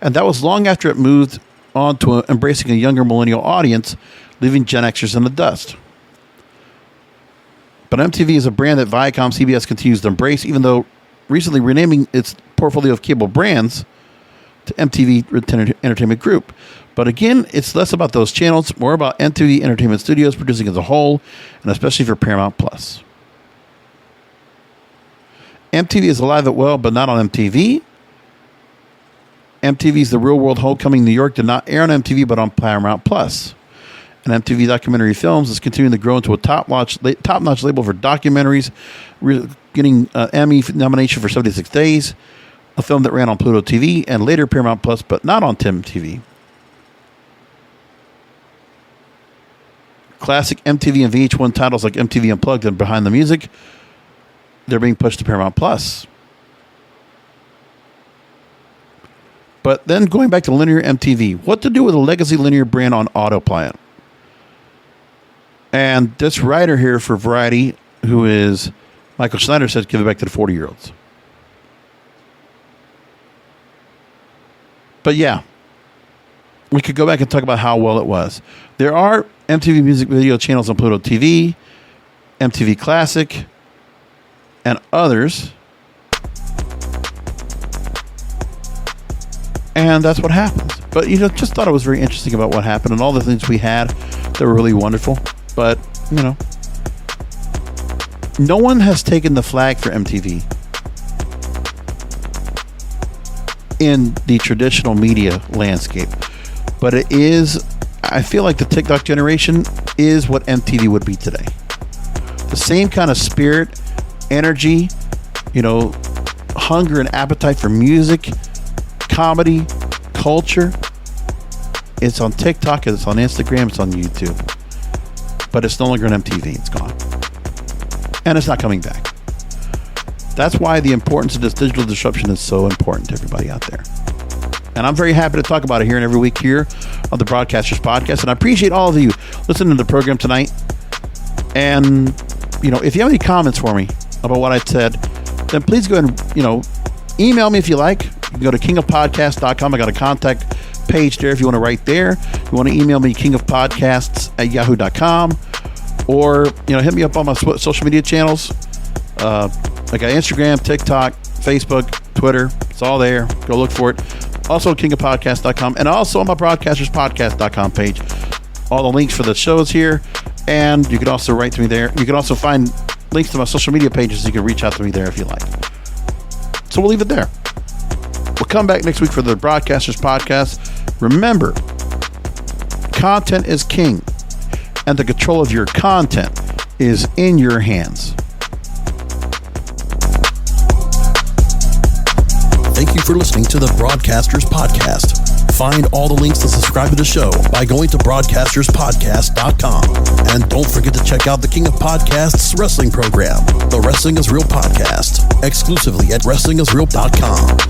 And that was long after it moved on to embracing a younger millennial audience, leaving Gen Xers in the dust. But MTV is a brand that Viacom CBS continues to embrace, even though recently renaming its portfolio of cable brands to MTV Entertainment Group. But again, it's less about those channels, more about MTV Entertainment Studios producing as a whole, and especially for Paramount Plus. MTV is alive and well, but not on MTV. MTV's The Real World Homecoming New York did not air on MTV, but on Paramount Plus. And MTV Documentary Films is continuing to grow into a top-notch label for documentaries, getting Emmy nomination for 76 Days, a film that ran on Pluto TV and later Paramount Plus, but not on TV. Classic MTV and VH1 titles like MTV Unplugged and Behind the Music, they're being pushed to Paramount Plus. But then going back to linear MTV, what to do with a legacy linear brand on autopilot? And this writer here for Variety, who is Michael Schneider, said give it back to the 40-year-olds. But yeah, we could go back and talk about how well it was. There are MTV music video channels on Pluto TV, MTV Classic, and others. And that's what happens. But, just thought it was very interesting about what happened and all the things we had that were really wonderful. But, no one has taken the flag for MTV in the traditional media landscape. But it is, I feel like the TikTok generation is what MTV would be today. The same kind of spirit, energy, hunger and appetite for music, comedy, culture. It's on TikTok, it's on Instagram, it's on YouTube. But it's no longer on MTV. It's gone. And it's not coming back. That's why the importance of this digital disruption is so important to everybody out there. And I'm very happy to talk about it here and every week here on the Broadcasters Podcast. And I appreciate all of you listening to the program tonight. And, if you have any comments for me about what I said, then please go ahead and, email me if you like. You can go to kingofpodcast.com. I got a contact page there if you want to write there. You want to email me kingofpodcasts@yahoo.com, or hit me up on my social media channels, I got Instagram, TikTok, Facebook, Twitter. It's all there. Go look for it. Also, kingofpodcast.com, and also on my broadcasterspodcast.com page. All the links for the shows here, and you can also write to me there. You can also find links to my social media pages. You can reach out to me there if you like. So we'll leave it there. We'll come back next week for the Broadcasters Podcast. Remember, content is king, and the control of your content is in your hands. Thank you for listening to the Broadcasters Podcast. Find all the links to subscribe to the show by going to broadcasterspodcast.com. And don't forget to check out the King of Podcasts wrestling program, the Wrestling is Real podcast, exclusively at wrestlingisreal.com.